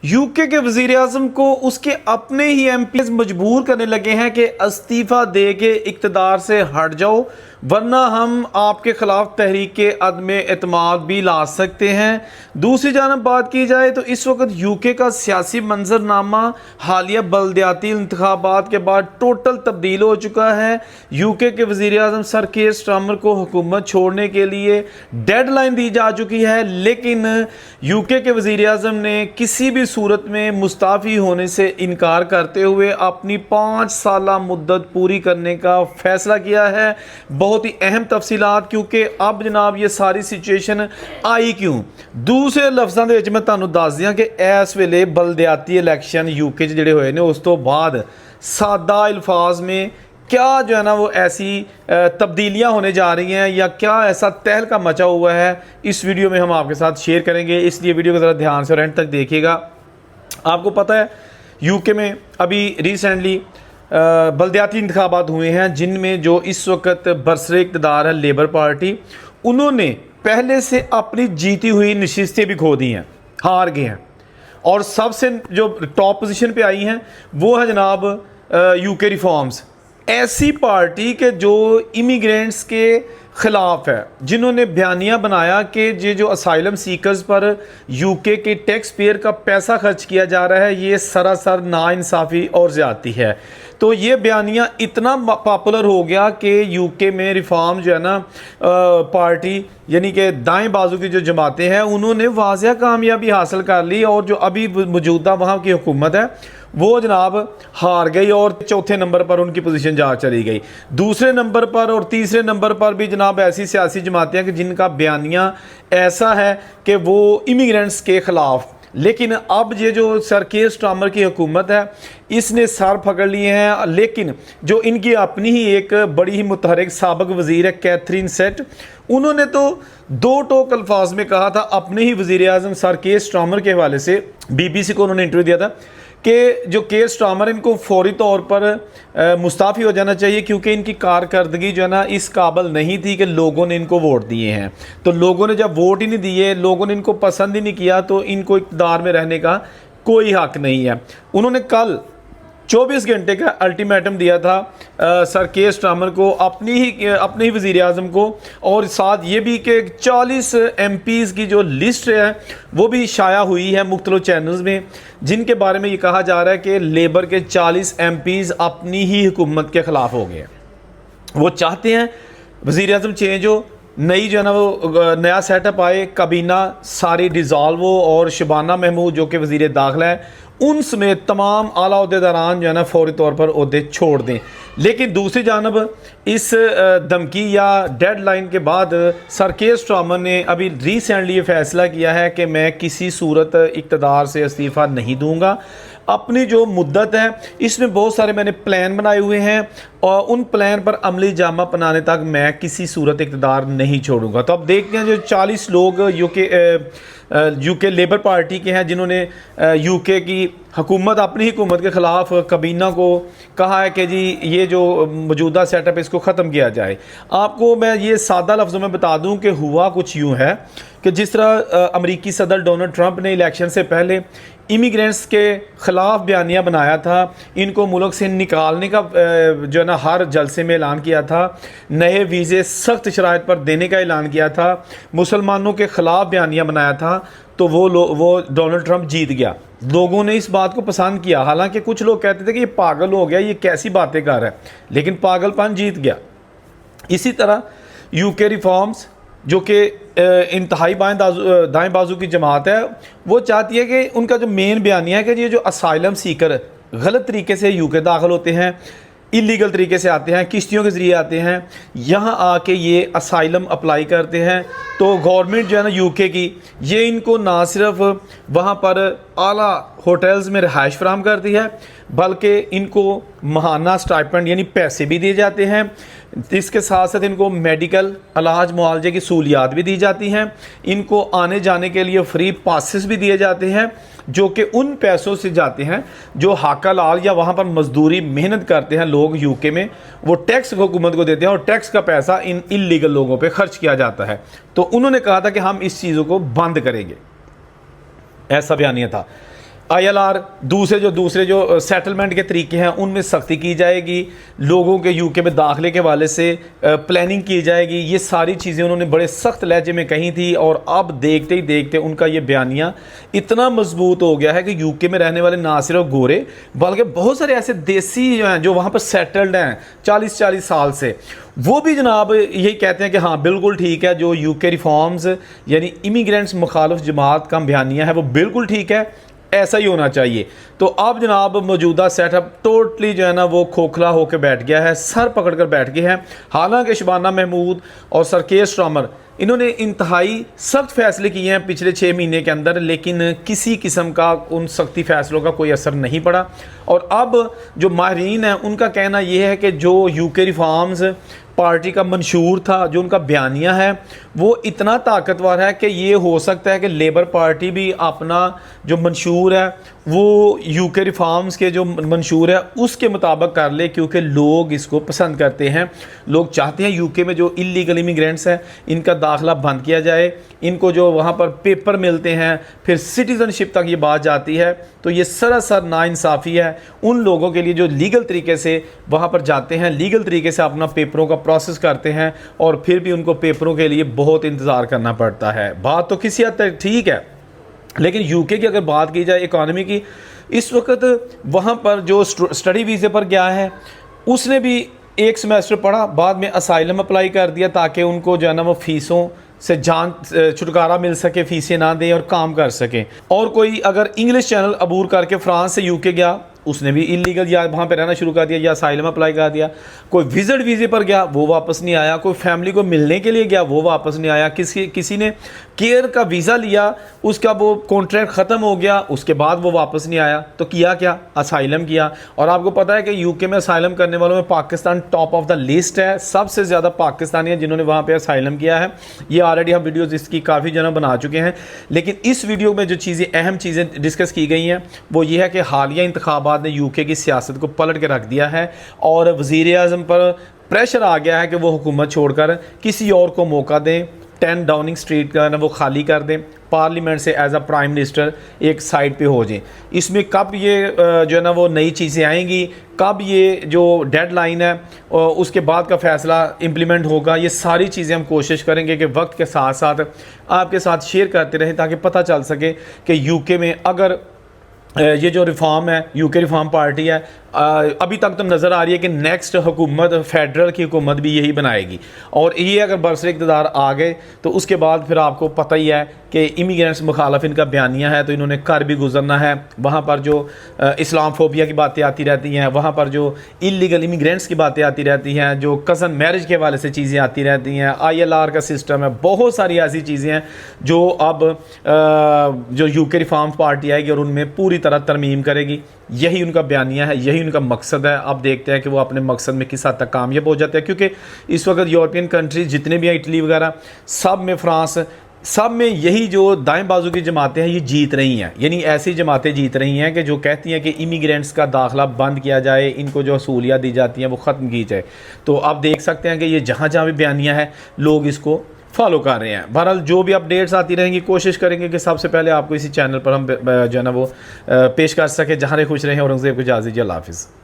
UK के वजीर आजम को उसके अपने ही एमपीज मजबूर करने लगे हैं कि इस्तीफ़ा दे के इक़्तिदार से हट जाओ, वरना हम आपके ख़िलाफ़ तहरीक अदम एतमाद भी ला सकते हैं। दूसरी जानब बात की जाए तो इस वक्त यूके का सियासी मंजरनामा हालिया बल्दियाती इंतखाबात के बाद टोटल तब्दील हो चुका है। यूके के वज़ीर आज़म सर कीर स्टारमर को हुकूमत छोड़ने के लिए डेडलाइन दी जा चुकी है, लेकिन यूके के वज़ीर आज़म ने किसी भी सूरत में मुस्ताफ़ी होने से इनकार करते हुए अपनी 5 साला मुद्दत पूरी करने का फ़ैसला किया है। बहुत ही अहम तफसीलात, क्योंकि अब जनाब ये सारी सिचुएशन आई क्यों। दूसरे लफ्ज़ों के मैं तुहानू दस दियां कि इस वेले बलदियाती इलैक्शन यूके जिहड़े होए ने, उस तो बाद सादा अल्फाज में क्या जो है ना वो ऐसी तब्दीलियां होने जा रही हैं या क्या ऐसा तहलका मचा हुआ है, इस वीडियो में हम आपके साथ शेयर करेंगे। इसलिए वीडियो को ज़रा ध्यान से और एंड तक देखिएगा। आपको पता है यूके में अभी रिसेंटली बलदियाती इंतखाबात हुए हैं, जिनमें जो इस वक्त बरसरे इक़्तिदार है लेबर पार्टी, उन्होंने पहले से अपनी जीती हुई नशिस्तें भी खो दी हैं, हार गए हैं। और सबसे जो टॉप पोजीशन पे आई हैं वो है जनाब यूके रिफॉर्म्स, ऐसी पार्टी के जो इमिग्रेंट्स के ख़िलाफ़ है, जिन्होंने बयानिया बनाया कि ये जो असाइलम सीकर्स पर यूके के टैक्स पेयर का पैसा खर्च किया जा रहा है, ये सरासर नाइंसाफ़ी और ज़्यादती है। तो ये बयानिया इतना पॉपुलर हो गया कि यूके में रिफॉर्म जो है ना पार्टी यानी कि दाएं बाजू की जो जमातें हैं, उन्होंने वाज़िया कामयाबी हासिल कर ली और जो अभी मौजूदा वहाँ की हुकूमत है वो जनाब हार गई और चौथे नंबर पर उनकी पोजीशन जा चली गई। दूसरे नंबर पर और तीसरे नंबर पर भी जनाब ऐसी सियासी जमातें हैं कि जिनका बयानिया ऐसा है कि वो इमिग्रेंट्स के ख़िलाफ़। लेकिन अब ये जो सर कीर स्टारमर की हुकूमत है, इसने सर पकड़ लिए हैं। लेकिन जो इनकी अपनी ही एक बड़ी ही मुतहरिक साबिक वज़ीर है कैथरीन सेट, उन्होंने तो दो टोक अल्फाज में कहा था अपने ही वज़ीर आज़म सर कीर स्टारमर के हवाले से, BBC को उन्होंने इंटरव्यू दिया था कि जो कीर स्टारमर इनको फौरी तौर पर मुस्ताफ़ी हो जाना चाहिए, क्योंकि इनकी कारकर्दगी जो है ना इस काबिल नहीं थी कि लोगों ने इनको वोट दिए हैं। तो लोगों ने जब वोट ही नहीं दिए, लोगों ने इनको पसंद ही नहीं किया, तो इनको इक़्तिदार में रहने का कोई हक़ नहीं है। उन्होंने कल 24 घंटे का अल्टीमेटम दिया था सर कीर स्टारमर को, अपने ही वज़ीर आज़म को, और साथ ये भी कि 40 MPs की जो लिस्ट है वो भी शाया हुई है मुख्तलिफ चैनल्स में, जिनके बारे में ये कहा जा रहा है कि लेबर के 40 MPs अपनी ही हुकूमत के ख़िलाफ़ हो गए। वो चाहते हैं वज़ीर आज़म चेंज हो, नई जो है ना वो नया सेटअप आए, काबीना सारी डिज़ॉल्व हो और शबाना महमूद जो कि वज़ीर दाखिला है, उन समेत तमाम आला ओहदेदारान जो है ना फौरी तौर पर ओहदे छोड़ दें। लेकिन दूसरी जानब इस धमकी या डेडलाइन के बाद सर कीर स्टारमर ने अभी रिसेंटली ये फ़ैसला किया है कि मैं किसी सूरत इक़्तिदार से इस्तीफ़ा नहीं दूंगा। अपनी जो मुद्दत है इसमें बहुत सारे मैंने प्लान बनाए हुए हैं और उन प्लान पर अमली जामा पहनाने तक मैं किसी सूरत इक़्तिदार नहीं छोड़ूंगा। तो अब देखते हैं जो 40 लोग यूके लेबर पार्टी के हैं, जिन्होंने यूके की हुकूमत अपनी हुकूमत के ख़िलाफ़ काबीना को कहा है कि जी ये जो मौजूदा सेटअप इसको ख़त्म किया जाए। आपको मैं ये सादा लफ्ज़ों में बता दूं कि हुआ कुछ यूँ है कि जिस तरह अमेरिकी सदर डोनाल्ड ट्रंप ने इलेक्शन से पहले इमिग्रेंट्स के ख़िलाफ़ बयानिया बनाया था, इनको मुल्क से निकालने का जो है ना हर जलसे में ऐलान किया था, नए वीज़े सख्त शराइत पर देने का ऐलान किया था, मुसलमानों के ख़िलाफ़ बयानिया बनाया था, तो वो डोनाल्ड ट्रंप जीत गया। लोगों ने इस बात को पसंद किया, हालांकि कुछ लोग कहते थे कि ये पागल हो गया, ये कैसी बातें कर रहा है, लेकिन पागलपन जीत गया। इसी तरह यूके रिफॉर्म्स जो कि इंतहाई दाएं बाजू की जमात है, वो चाहती है कि उनका जो मेन बयानिया है कि ये जो असाइलम सीकर गलत तरीके से यूके दाखिल होते हैं, इलीगल तरीके से आते हैं, किश्तियों के ज़रिए आते हैं, यहाँ आके ये असाइलम अप्लाई करते हैं, तो गवर्नमेंट जो है ना यूके की, ये इनको ना सिर्फ वहाँ पर आला होटल्स में रिहाइश फराहम करती है, बल्कि इनको माहाना स्टाइपेंड यानी पैसे भी दिए जाते हैं। इसके साथ साथ इनको मेडिकल इलाज मुआवजे की सहूलियात भी दी जाती हैं, इनको आने जाने के लिए फ्री पासेस भी दिए जाते हैं, जो कि उन पैसों से जाते हैं जो हाका लाल या वहाँ पर मजदूरी मेहनत करते हैं लोग यूके में, वो टैक्स हुकूमत को देते हैं और टैक्स का पैसा इन इलीगल लोगों पे खर्च किया जाता है। तो उन्होंने कहा था कि हम इस चीज़ों को बंद करेंगे, ऐसा बयानिया था। ILR, दूसरे जो सेटलमेंट के तरीके हैं उनमें सख्ती की जाएगी, लोगों के यूके में दाखिले के वाले से प्लानिंग की जाएगी। ये सारी चीज़ें उन्होंने बड़े सख्त लहजे में कही थी और अब देखते ही देखते उनका ये बयानिया इतना मजबूत हो गया है कि यूके में रहने वाले ना सिर्फ गोरे बल्कि बहुत सारे ऐसे देसी जो हैं जो वहाँ पर सेटल्ड हैं 40-40 साल से, वो भी जनाब यही कहते हैं कि हाँ बिल्कुल ठीक है, जो यूके रिफॉर्म्स यानी इमिग्रेंट्स मुखालिफ जमात का बयानिया है वो बिल्कुल ठीक है, ऐसा ही होना चाहिए। तो अब जनाब मौजूदा सेटअप टोटली जो है ना वो खोखला होकर बैठ गया है, सर पकड़ कर बैठ गए हैं। हालांकि शबाना महमूद और सर के स्टार्मर इन्होंने इंतहाई सख्त फैसले किए हैं पिछले 6 महीने के अंदर, लेकिन किसी किस्म का उन सख्ती फैसलों का कोई असर नहीं पड़ा। और अब जो माहिरीन हैं उनका कहना यह है कि जो यूके रिफॉर्म्स पार्टी का मंशूर था, जो उनका बयानिया है वो इतना ताकतवर है कि ये हो सकता है कि लेबर पार्टी भी अपना जो मंशूर है वो यूके रिफॉर्म्स के जो मंशूर है उसके मुताबिक कर ले, क्योंकि लोग इसको पसंद करते हैं। लोग चाहते हैं यूके में जो इलीगल इमिग्रेंट्स हैं इनका दाखिला बंद किया जाए, इनको जो वहाँ पर पेपर मिलते हैं फिर सिटीज़नशिप तक ये बात जाती है, तो ये सरासर नाइंसाफ़ी है उन लोगों के लिए जो लीगल तरीके से वहाँ पर जाते हैं, लीगल तरीके से अपना पेपरों का प्रोसेस करते हैं और फिर भी उनको पेपरों के लिए बहुत इंतज़ार करना पड़ता है। बात तो किसी हद तक ठीक है, लेकिन यूके की अगर बात की जाए इकॉनमी की, इस वक्त वहाँ पर जो स्टडी वीज़े पर गया है उसने भी 1 सेमेस्टर पढ़ा, बाद में असाइलम अप्लाई कर दिया ताकि उनको जो है ना वो फ़ीसों से जान छुटकारा मिल सके, फ़ीसें ना दें और काम कर सकें। और कोई अगर इंग्लिश चैनल अबूर करके फ्रांस से यूके गया उसने भी इलीगल या वहाँ पे रहना शुरू कर दिया या असाइलम अप्लाई कर दिया। कोई विजिट वीज़े पर गया वो वापस नहीं आया, कोई फैमिली को मिलने के लिए गया वो वापस नहीं आया, किसी ने केयर का वीज़ा लिया उसका वो कॉन्ट्रैक्ट ख़त्म हो गया उसके बाद वो वापस नहीं आया, तो किया क्या, असाइलम किया। और आपको पता है कि यूके में असाइलम करने वालों में Pakistan top of the list है, सबसे ज़्यादा पाकिस्तानी हैं जिन्होंने वहाँ पर असाइलम किया है। ये ऑलरेडी हम वीडियोज़ इसकी काफ़ी जगह बना चुके हैं, लेकिन इस वीडियो में जो चीज़ें अहम चीज़ें डिस्कस की गई हैं वो ये है कि हालिया इंतखाबात ने यूके की सियासत को पलट के रख दिया है और वज़ीर आज़म पर प्रेशर आ गया है कि वो हुकूमत छोड़कर किसी और को मौका दें, 10 डाउनिंग स्ट्रीट का ना वो खाली कर दें, पार्लियामेंट से एज अ प्राइम मिनिस्टर एक साइड पे हो जाए। इसमें कब ये जो है ना वो नई चीज़ें आएंगी, कब ये जो डेडलाइन है उसके बाद का फ़ैसला इम्प्लीमेंट होगा, ये सारी चीज़ें हम कोशिश करेंगे कि वक्त के साथ साथ आपके साथ शेयर करते रहें ताकि पता चल सके कि यूके में अगर ये जो रिफॉर्म है यूके रिफॉर्म पार्टी है अभी तक तो नज़र आ रही है कि नेक्स्ट हुकूमत फेडरल की हुकूमत भी यही बनाएगी, और ये अगर बरसर इक़्तिदार आ गए तो उसके बाद फिर आपको पता ही है कि इमिग्रेंट्स मुखालफ इनका बयानिया है तो इन्होंने कर भी गुजरना है। वहाँ पर जो इस्लामफोबिया की बातें आती रहती हैं, वहाँ पर जो इलीगल इमिग्रेंट्स की बातें आती रहती हैं, जो कज़न मैरिज के हवाले से चीज़ें आती रहती हैं, ILR का सिस्टम है, बहुत सारी ऐसी चीज़ें हैं जो अब जो यूके रिफॉर्म पार्टी आएगी और उनमें पूरी तरह तरमीम करेगी। यही उनका बयानिया है, यही उनका मकसद है। अब देखते हैं कि वो अपने मकसद में किस हद तक कामयाब हो जाते हैं, क्योंकि इस वक्त यूरोपियन कंट्रीज जितने भी हैं, इटली वगैरह, सब में, फ्रांस, सब में यही जो दाएं बाजू की जमातें हैं ये जीत रही हैं। यानी ऐसी जमातें जीत रही हैं कि जो कहती हैं कि इमिग्रेंट्स का दाखिला बंद किया जाए, इनको जो असूलियात दी जाती हैं वो ख़त्म की जाए। तो आप देख सकते हैं कि ये जहाँ जहाँ भी बयानिया है लोग इसको फॉलो कर रहे हैं। बहरहाल जो भी अपडेट्स आती रहेंगी कोशिश करेंगे कि सबसे पहले आपको इसी चैनल पर हम जो है ना वो पेश कर सके। जहाँ खुश रहें, औरंगज़ेब को इजाज़त दीजिए। अल्लाह हाफ़िज़।